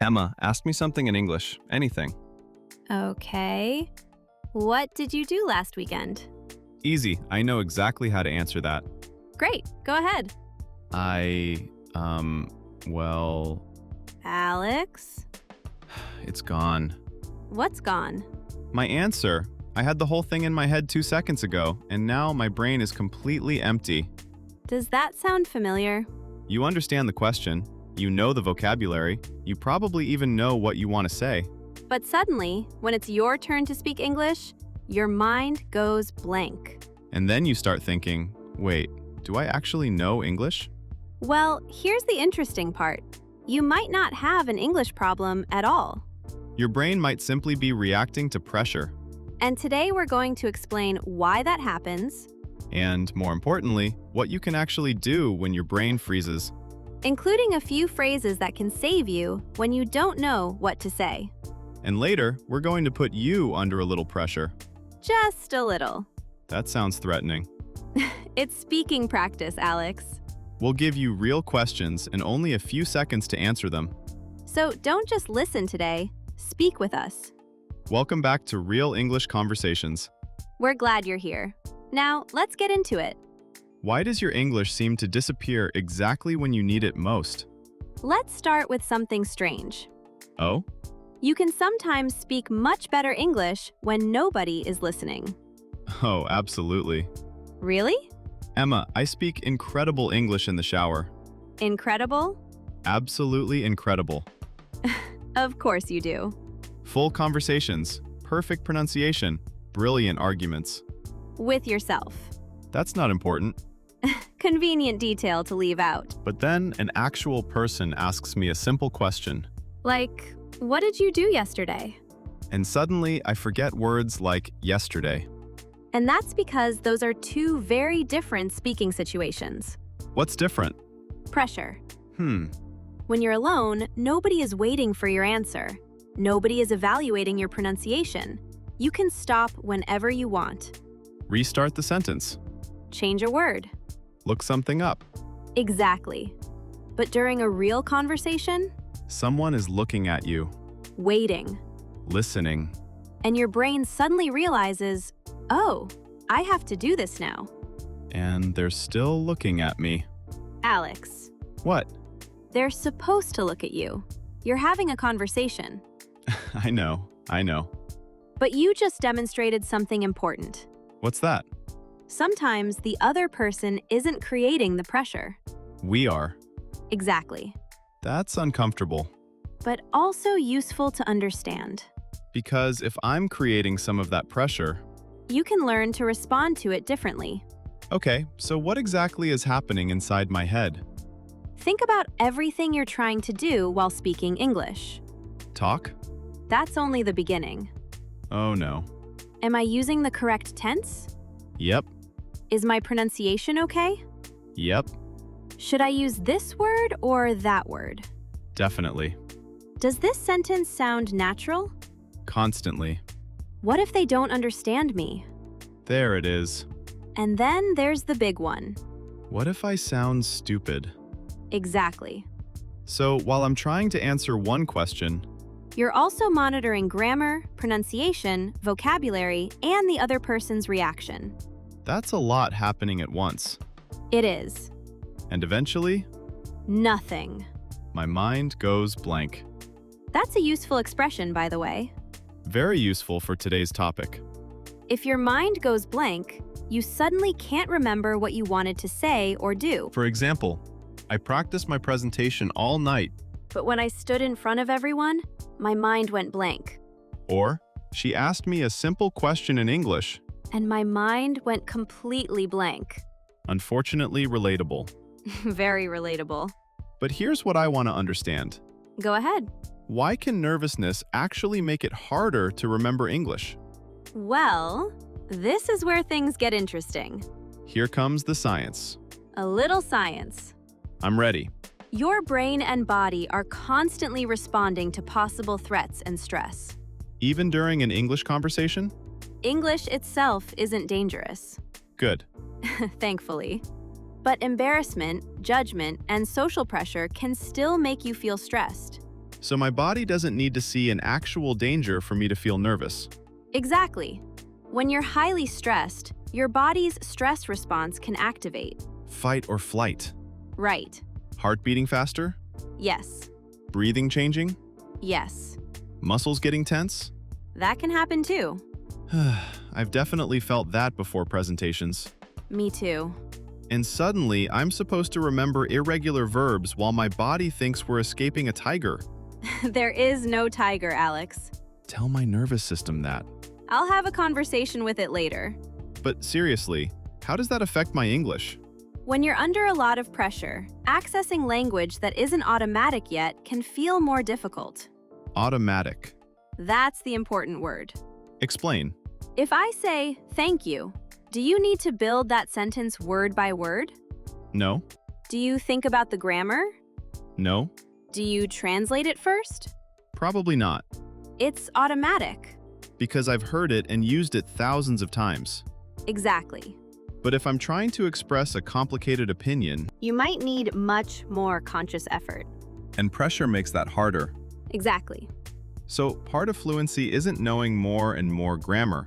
Emma, ask me something in English. Anything. Okay. What did you do last weekend? Easy. I know exactly how to answer that. Great, go ahead. Well, Alex? it's gone. What's gone? My answer. I had the whole thing in my head 2 seconds ago, and now my brain is completely empty. Does that sound familiar? You understand the question. You know the vocabulary. You probably even know what you want to say. But suddenly, when it's your turn to speak English, your mind goes blank. And then you start thinking, wait, do I actually know English? Well, here's the interesting part. You might not have an English problem at all. Your brain might simply be reacting to pressure. And today we're going to explain why that happens, And more importantly, what you can actually do when your brain freezes. including a few phrases that can save you when you don't know what to say. And later, we're going to put you under a little pressure. Just a little. That sounds threatening. It's speaking practice, Alex. We'll give you real questions and only a few seconds to answer them. So don't just listen today, speak with us. Welcome back to Real English Conversations. We're glad you're here. Now, let's get into it. Why does your English seem to disappear exactly when you need it most? Let's start with something strange. Oh? You can sometimes speak much better English when nobody is listening. Oh, absolutely. Really? Emma, I speak incredible English in the shower. Incredible? Absolutely incredible. Of course you do. Full conversations, perfect pronunciation, brilliant arguments. With yourself. That's not important. Convenient detail to leave out. But then an actual person asks me a simple question, Like, what did you do yesterday? and suddenly I forget words like yesterday. And that's because those are two very different speaking situations. What's different? Pressure. Hmm, When you're alone, nobody is waiting for your answer. Nobody is evaluating your pronunciation. You can stop whenever you want. restart the sentence. Change a word. Look something up. Exactly. But during a real conversation, Someone is looking at you, waiting, listening. and your brain suddenly realizes, oh, I have to do this now. And they're still looking at me. Alex, What? they're supposed to look at you. You're having a conversation. I know. But you just demonstrated something important. What's that? Sometimes the other person isn't creating the pressure. We are. Exactly. That's uncomfortable. But also useful to understand. Because if I'm creating some of that pressure, You can learn to respond to it differently. okay, so what exactly is happening inside my head? Think about everything you're trying to do while speaking English. Talk? That's only the beginning. Oh no. Am I using the correct tense? Yep. Is my pronunciation okay? Yep. Should I use this word or that word? Definitely. Does this sentence sound natural? Constantly. What if they don't understand me? There it is. And then there's the big one. What if I sound stupid? Exactly. So while I'm trying to answer one question, You're also monitoring grammar, pronunciation, vocabulary, and the other person's reaction. that's a lot happening at once. It is. And eventually, Nothing. my mind goes blank. That's a useful expression, by the way. Very useful for today's topic. If your mind goes blank, you suddenly can't remember what you wanted to say or do. For example, I practiced my presentation all night, But when I stood in front of everyone, my mind went blank. or she asked me a simple question in English. And my mind went completely blank. Unfortunately relatable. Very relatable. But here's what I want to understand. Go ahead. Why can nervousness actually make it harder to remember English? Well, this is where things get interesting. Here comes the science. A little science. I'm ready. Your brain and body are constantly responding to possible threats and stress. Even during an English conversation? English itself isn't dangerous, Good. thankfully. But embarrassment, judgment, and social pressure can still make you feel stressed. So my body doesn't need to see an actual danger for me to feel nervous. Exactly. When you're highly stressed, your body's stress response can activate. Fight or flight. Right. Heart beating faster? Yes. Breathing changing? Yes. Muscles getting tense? That can happen too. I've definitely felt that before presentations. Me too. And suddenly, I'm supposed to remember irregular verbs while my body thinks we're escaping a tiger. There is no tiger, Alex. Tell my nervous system that. I'll have a conversation with it later. But seriously, how does that affect my English? When you're under a lot of pressure, accessing language that isn't automatic yet can feel more difficult. Automatic. That's the important word. Explain. If I say, thank you, do you need to build that sentence word by word? No. Do you think about the grammar? No. Do you translate it first? Probably not. It's automatic. Because I've heard it and used it thousands of times. Exactly. But if I'm trying to express a complicated opinion, You might need much more conscious effort. and pressure makes that harder. Exactly. So part of fluency isn't knowing more and more grammar.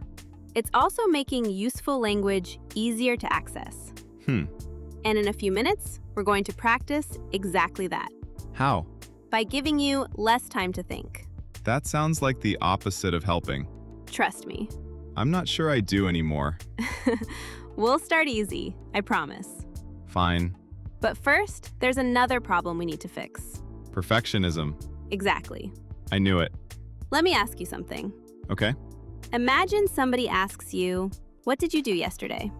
It's also making useful language easier to access. Hmm. And in a few minutes, we're going to practice exactly that How? by giving you less time to think. That sounds like the opposite of helping. Trust me. I'm not sure I do anymore. We'll start easy, I promise. Fine. But first, there's another problem we need to fix. Perfectionism. Exactly. I knew it. Let me ask you something. Okay. Imagine somebody asks you, what did you do yesterday?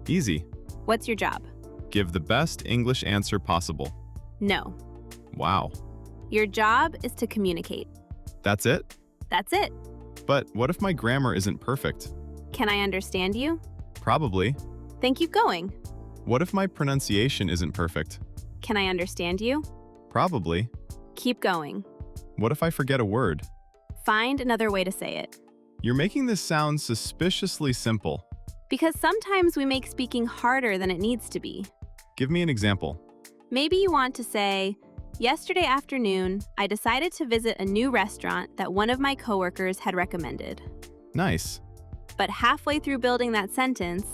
Easy. What's your job? Give the best English answer possible. No. Wow. Your job is to communicate. That's it? That's it. But what if my grammar isn't perfect? Can I understand you? Probably. Then keep going. What if my pronunciation isn't perfect? Can I understand you? Probably. Keep going. What if I forget a word? Find another way to say it. You're making this sound suspiciously simple. Because sometimes we make speaking harder than it needs to be. Give me an example. Maybe you want to say, yesterday afternoon, I decided to visit a new restaurant that one of my coworkers had recommended. Nice. But halfway through building that sentence,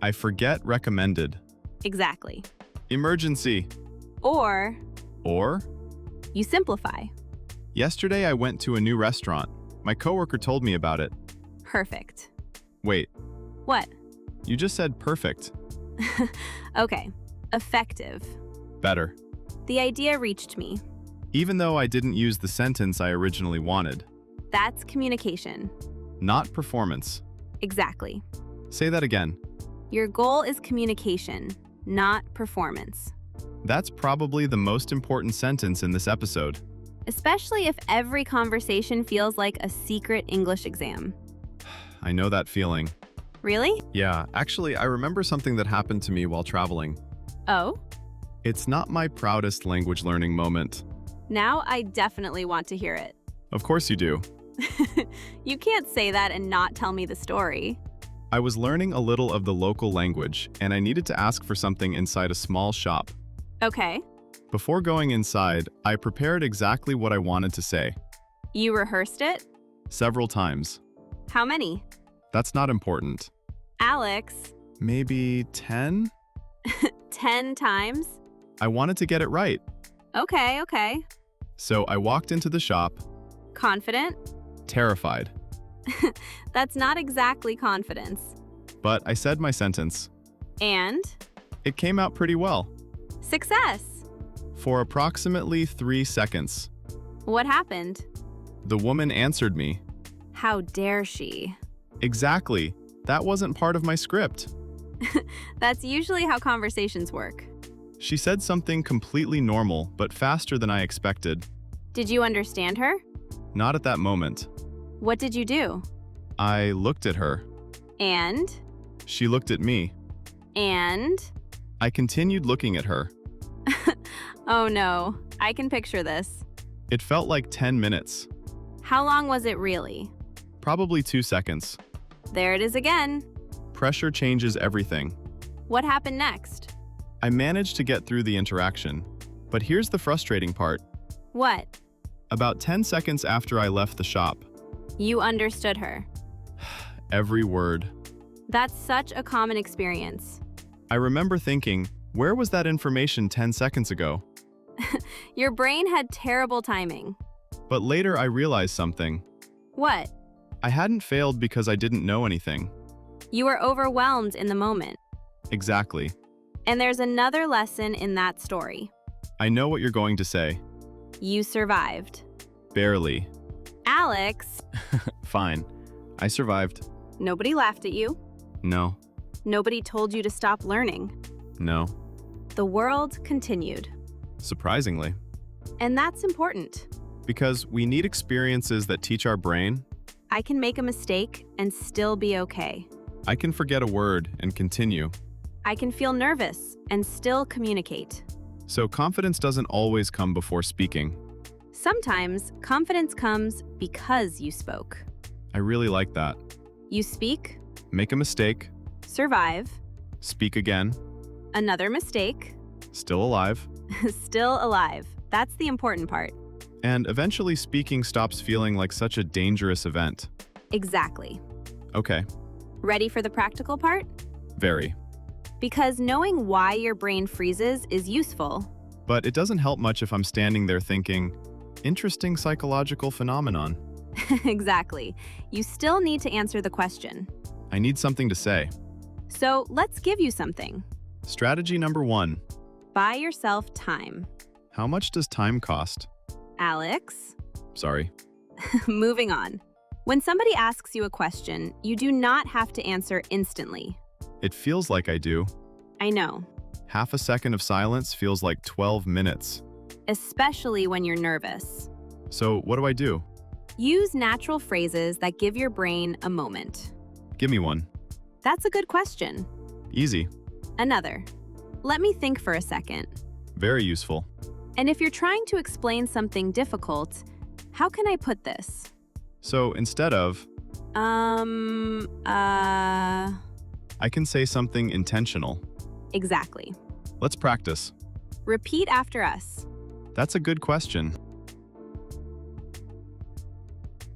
I forget recommended. exactly. Emergency. Or Or, you simplify. yesterday I went to a new restaurant. My coworker told me about it. Perfect. Wait, What? you just said perfect. Okay. Effective. Better. The idea reached me. Even though I didn't use the sentence I originally wanted. That's communication. Not performance. Exactly. Say that again. Your goal is communication, not performance. That's probably the most important sentence in this episode. Especially if every conversation feels like a secret English exam. I know that feeling. Really? Yeah, actually, I remember something that happened to me while traveling. Oh? It's not my proudest language learning moment. Now I definitely want to hear it. Of course you do. You can't say that and not tell me the story. I was learning a little of the local language, and I needed to ask for something inside a small shop. Okay. Before going inside, I prepared exactly what I wanted to say. You rehearsed it? Several times. How many? That's not important. Alex, Maybe 10? 10 times? I wanted to get it right. Okay. So I walked into the shop, Confident? terrified. That's not exactly confidence. But I said my sentence. And? It came out pretty well. Success! For approximately 3 seconds. What happened? The woman answered me. How dare she? Exactly. That wasn't part of my script. That's usually how conversations work. She said something completely normal, but faster than I expected. Did you understand her? Not at that moment. What did you do? I looked at her. And? She looked at me. And? I continued looking at her. Oh no, I can picture this. It felt like 10 minutes. How long was it really? Probably 2 seconds. There it is again. Pressure changes everything. What happened next? I managed to get through the interaction. But here's the frustrating part. What? About 10 seconds after I left the shop. You understood her. Every word. That's such a common experience. I remember thinking, where was that information 10 seconds ago? Your brain had terrible timing. But later I realized something. What? I hadn't failed because I didn't know anything. You were overwhelmed in the moment. Exactly. And there's another lesson in that story. I know what you're going to say. You survived. Barely. Alex, Fine. I survived. nobody laughed at you. No. Nobody told you to stop learning. No. The world continued. Surprisingly. And that's important. Because we need experiences that teach our brain. I can make a mistake and still be okay. I can forget a word and continue. I can feel nervous and still communicate. So confidence doesn't always come before speaking. Sometimes confidence comes because you spoke. I really like that. You speak, Make a mistake, survive, speak again, another mistake, still alive, still alive. That's the important part. and eventually speaking stops feeling like such a dangerous event. Exactly. Okay, Ready for the practical part? very. Because knowing why your brain freezes is useful. But it doesn't help much if I'm standing there thinking, interesting psychological phenomenon. Exactly. You still need to answer the question. I need something to say. So let's give you something. Strategy number 1. Buy yourself time. How much does time cost? Alex, Sorry. moving on. When somebody asks you a question, you do not have to answer instantly. It feels like I do. I know, Half a second of silence feels like 12 minutes. especially when you're nervous. So what do I do? Use natural phrases that give your brain a moment. Give me one. That's a good question. Easy. Another. Let me think for a second. Very useful. And if you're trying to explain something difficult, how can I put this? So instead of, I can say something intentional. Exactly. Let's practice. Repeat after us. That's a good question.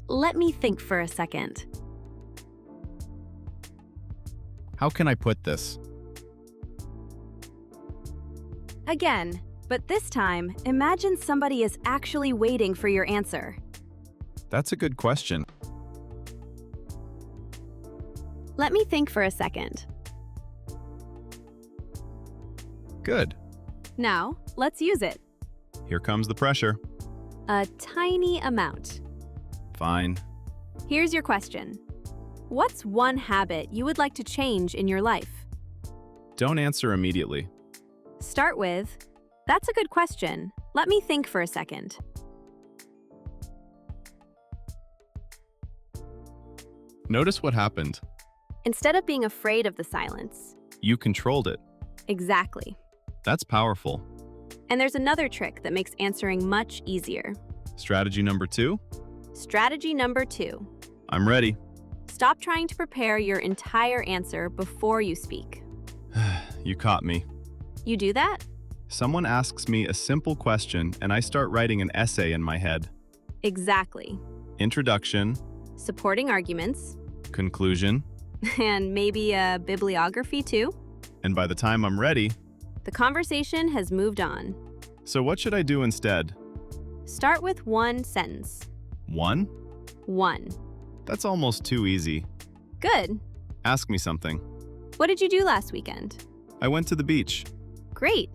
Let me think for a second. How can I put this? Again, but this time, imagine somebody is actually waiting for your answer. That's a good question. Let me think for a second. Good. Now, let's use it. Here comes the pressure. A tiny amount. Fine. Here's your question. What's one habit you would like to change in your life? Don't answer immediately. Start with, that's a good question. Let me think for a second. Notice what happened. Instead of being afraid of the silence. You controlled it. Exactly. That's powerful. And there's another trick that makes answering much easier. Strategy number 2. Strategy number 2. I'm ready. Stop trying to prepare your entire answer before you speak. You caught me. You do that? Someone asks me a simple question and I start writing an essay in my head. Exactly. Introduction, Supporting arguments, conclusion, and maybe a bibliography too. and by the time I'm ready, The conversation has moved on. so what should I do instead? Start with one sentence. 1? 1. That's almost too easy. Good. Ask me something. What did you do last weekend? I went to the beach. Great.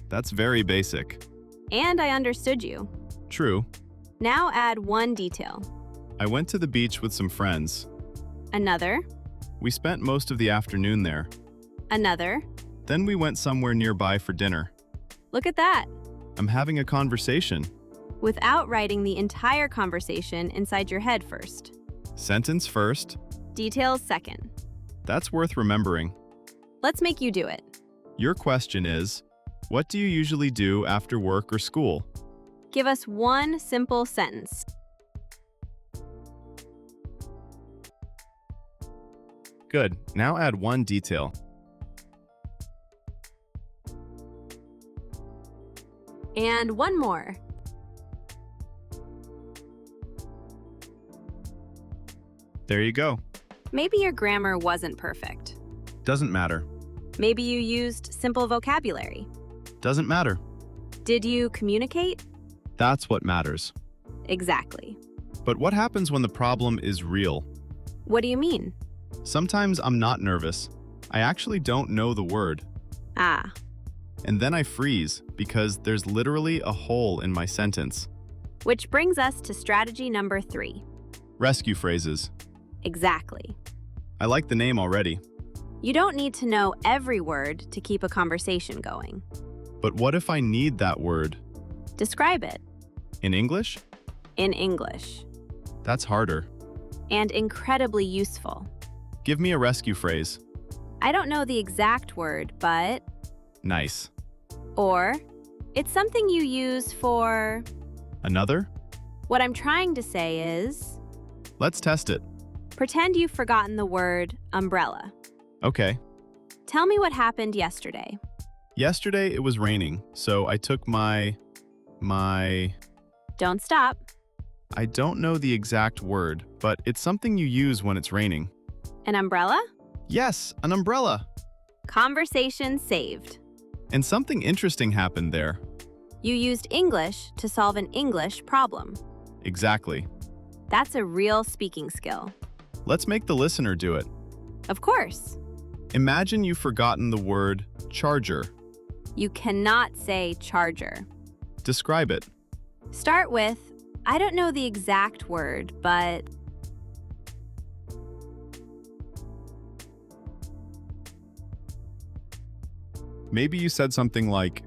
That's very basic. And I understood you. True. Now add one detail. I went to the beach with some friends. Another. We spent most of the afternoon there. Another. Then we went somewhere nearby for dinner. Look at that. I'm having a conversation. Without writing the entire conversation inside your head first. Sentence first. Details second. That's worth remembering. Let's make you do it. Your question is, what do you usually do after work or school? Give us one simple sentence. Good. Now add one detail. And one more. There you go. Maybe your grammar wasn't perfect. Doesn't matter. Maybe you used simple vocabulary. Doesn't matter. Did you communicate? That's what matters. Exactly. But what happens when the problem is real? What do you mean? Sometimes I'm not nervous. I actually don't know the word. Ah, And then I freeze because there's literally a hole in my sentence. which brings us to strategy number 3. Rescue phrases. Exactly. I like the name already. You don't need to know every word to keep a conversation going. But what if I need that word? Describe it In English? in English. That's harder. And incredibly useful. Give me a rescue phrase. I don't know the exact word, but... Nice. Or, it's something you use for... Another? What I'm trying to say is... Let's test it. Pretend you've forgotten the word umbrella. Okay. Tell me what happened yesterday. Yesterday it was raining, so I took my... Don't stop. I don't know the exact word, but it's something you use when it's raining. An umbrella? Yes, an umbrella. Conversation saved. And something interesting happened there. You used English to solve an English problem. Exactly. That's a real speaking skill. Let's make the listener do it. Of course. Imagine you've forgotten the word charger. You cannot say charger. Describe it. Start with, I don't know the exact word, but... Maybe you said something like,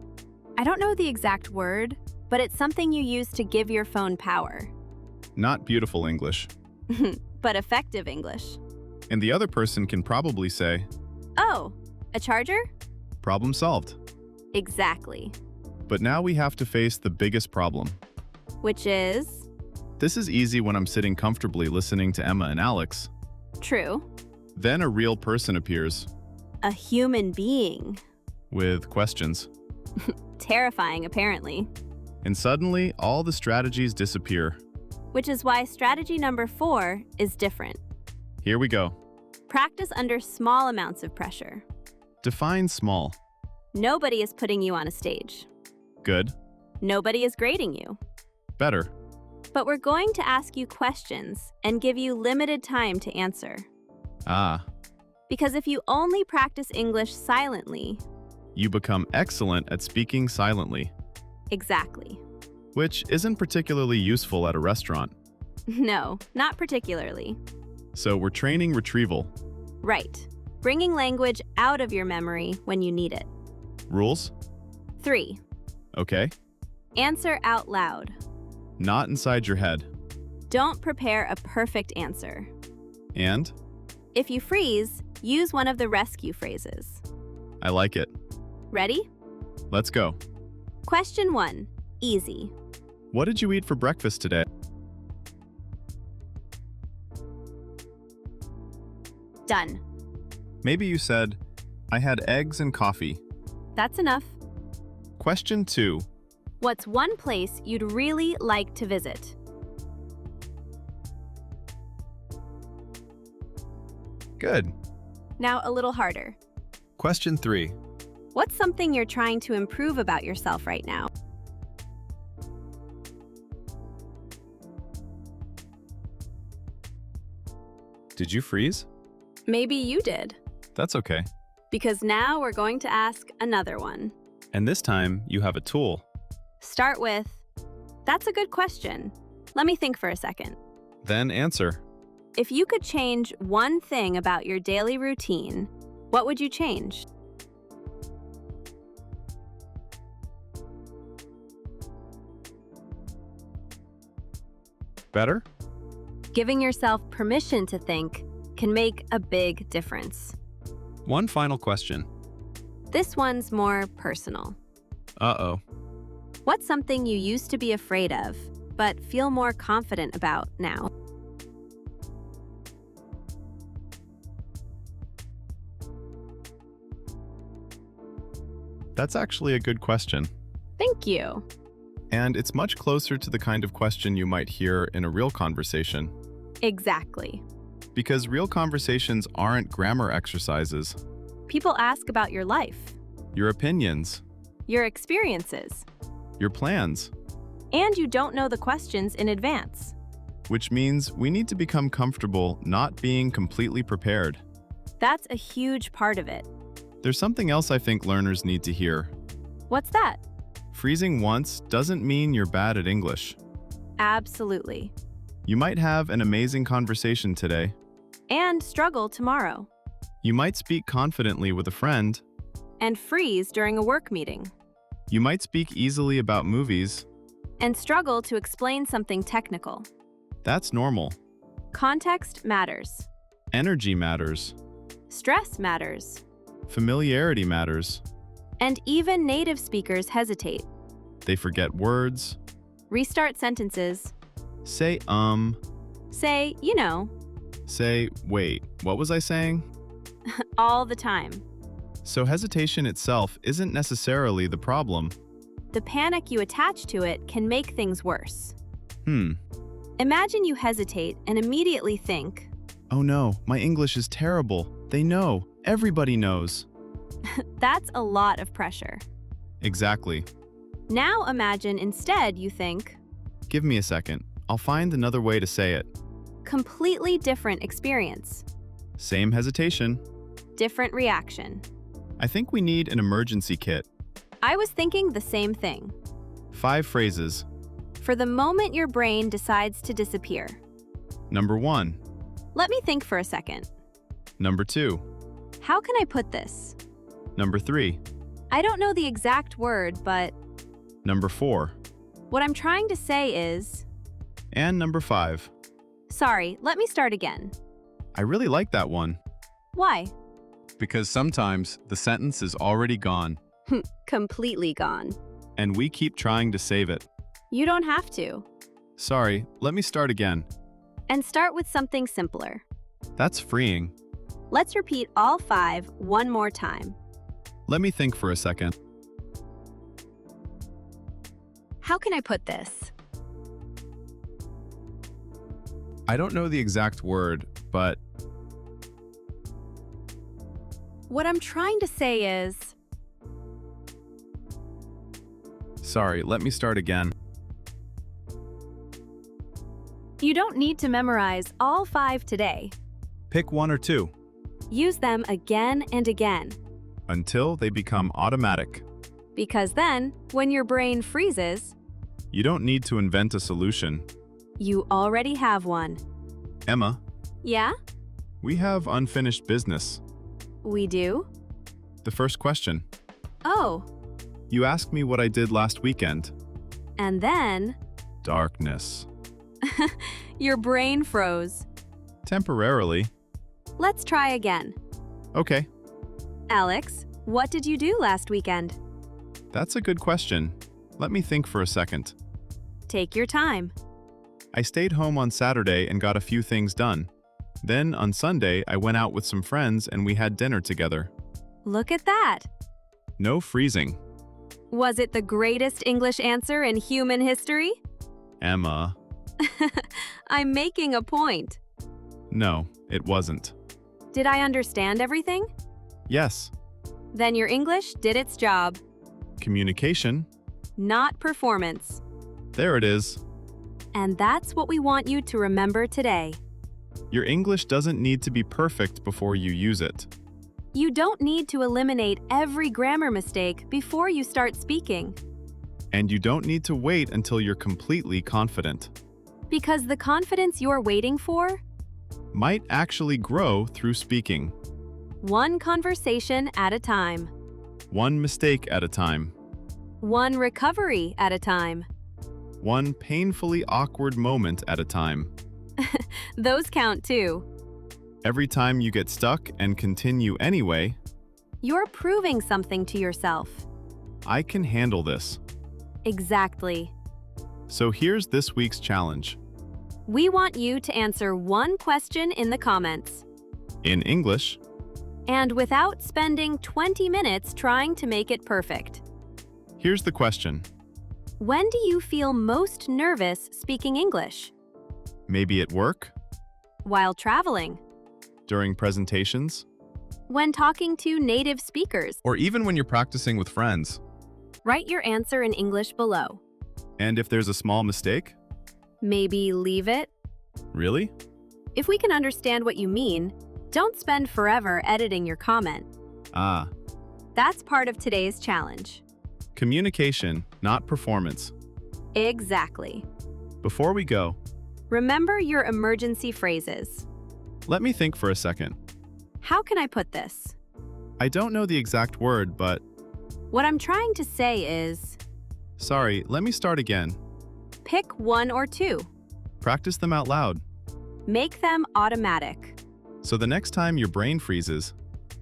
I don't know the exact word, but it's something you use to give your phone power. not beautiful English. But effective English. And the other person can probably say, Oh, a charger? problem solved. Exactly. But now we have to face the biggest problem. Which is This is easy when I'm sitting comfortably listening to Emma and Alex. true. Then a real person appears A human being. with questions. Terrifying, apparently. And suddenly, all the strategies disappear. Which is why strategy number 4 is different. Here we go. Practice under small amounts of pressure. Define small. Nobody is putting you on a stage. Good. Nobody is grading you. Better. But we're going to ask you questions and give you limited time to answer. Ah, Because if you only practice English silently, you become excellent at speaking silently, exactly. which isn't particularly useful at a restaurant. No, not particularly. So we're training retrieval. Right. Bringing language out of your memory when you need it. Rules? 3. Okay. Answer out loud. Not inside your head. Don't prepare a perfect answer. And? If you freeze, use one of the rescue phrases. I like it. Ready? Let's go. Question 1. Easy. What did you eat for breakfast today? Done. Maybe you said, I had eggs and coffee. That's enough. Question 2. What's one place you'd really like to visit? Good. Now a little harder. Question 3. What's something you're trying to improve about yourself right now? Did you freeze? Maybe you did. That's okay. Because now we're going to ask another one. And this time, you have a tool. Start with, that's a good question. Let me think for a second. Then answer. If you could change one thing about your daily routine, what would you change? Better? Giving yourself permission to think can make a big difference. One final question. This one's more personal. Uh-oh. What's something you used to be afraid of, but feel more confident about now? That's actually a good question. Thank you. And it's much closer to the kind of question you might hear in a real conversation. Exactly. Because real conversations aren't grammar exercises. People ask about your life, Your opinions, your experiences, your plans, and you don't know the questions in advance. which means we need to become comfortable not being completely prepared. That's a huge part of it. There's something else I think learners need to hear. What's that? Freezing once doesn't mean you're bad at English. Absolutely. You might have an amazing conversation today. And struggle tomorrow. You might speak confidently with a friend. And freeze during a work meeting. You might speak easily about movies. And struggle to explain something technical. That's normal. Context matters. Energy matters. Stress matters. Familiarity matters. And even native speakers hesitate. They forget words. Restart sentences. Say, Say, you know, Say, wait, what was I saying? all the time. So hesitation itself isn't necessarily the problem. The panic you attach to it can make things worse. Imagine you hesitate and immediately think, Oh no, my English is terrible. They know. Everybody knows. that's a lot of pressure. Exactly. Now imagine instead you think, Give me a second. I'll find another way to say it. completely different experience, Same hesitation. different reaction. I think we need an emergency kit. I was thinking the same thing. 5 phrases. For the moment your brain decides to disappear. Number 1. Let me think for a second. Number 2. How can I put this? Number 3. I don't know the exact word, but Number 4. what I'm trying to say is, And number 5. sorry, let me start again. I really like that one. Why? Because sometimes the sentence is already gone, Completely gone. and we keep trying to save it. You don't have to. Sorry, let me start again. And start with something simpler. That's freeing. Let's repeat all 5 one more time. Let me think for a second. How can I put this? I don't know the exact word, but What I'm trying to say is, sorry, let me start again. you don't need to memorize all 5 today. Pick 1 or 2 Use them again and again. until they become automatic. Because then, when your brain freezes, You don't need to invent a solution. you already have one. Emma, Yeah? we have unfinished business. We do? The first question. Oh, You asked me what I did last weekend. and then Darkness. your brain froze. Temporarily. Let's try again. Okay, Alex, what did you do last weekend? that's a good question. Let me think for a second. Take your time. I stayed home on Saturday and got a few things done. Then on Sunday, I went out with some friends and we had dinner together. Look at that. No freezing. Was it the greatest English answer in human history? Emma. I'm making a point. No, it wasn't. Did I understand everything? Yes. Then your English did its job, Communication. not performance. There it is. And that's what we want you to remember today. Your English doesn't need to be perfect before you use it. You don't need to eliminate every grammar mistake before you start speaking, And you don't need to wait until you're completely confident. because the confidence you're waiting for, Might actually grow through speaking. one conversation at a time, One mistake at a time. one recovery at a time. One painfully awkward moment at a time. Those count too. Every time you get stuck and continue anyway, You're proving something to yourself. I can handle this. Exactly. So here's this week's challenge. We want you to answer one question in the comments, In English, and without spending 20 minutes trying to make it perfect. here's the question. When do you feel most nervous speaking English? Maybe at work? While traveling, During presentations? When talking to native speakers, Or even when you're practicing with friends? write your answer in English below. And if there's a small mistake? Maybe leave it. Really? If we can understand what you mean, don't spend forever editing your comment. Ah, That's part of today's challenge. communication, not performance. Exactly. Before we go, Remember your emergency phrases. let me think for a second. How can I put this? I don't know the exact word, but What I'm trying to say is, sorry, let me start again. pick one or two. Practice them out loud. Make them automatic. So the next time your brain freezes,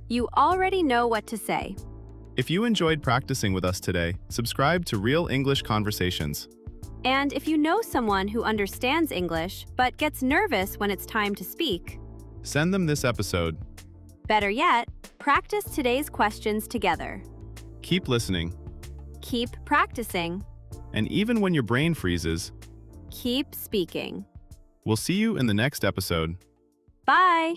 You already know what to say. if you enjoyed practicing with us today, subscribe to Real English Conversations. And if you know someone who understands English but gets nervous when it's time to speak, Send them this episode. better yet, practice today's questions together. Keep listening. Keep practicing. And even when your brain freezes, Keep speaking. we'll see you in the next episode. Bye!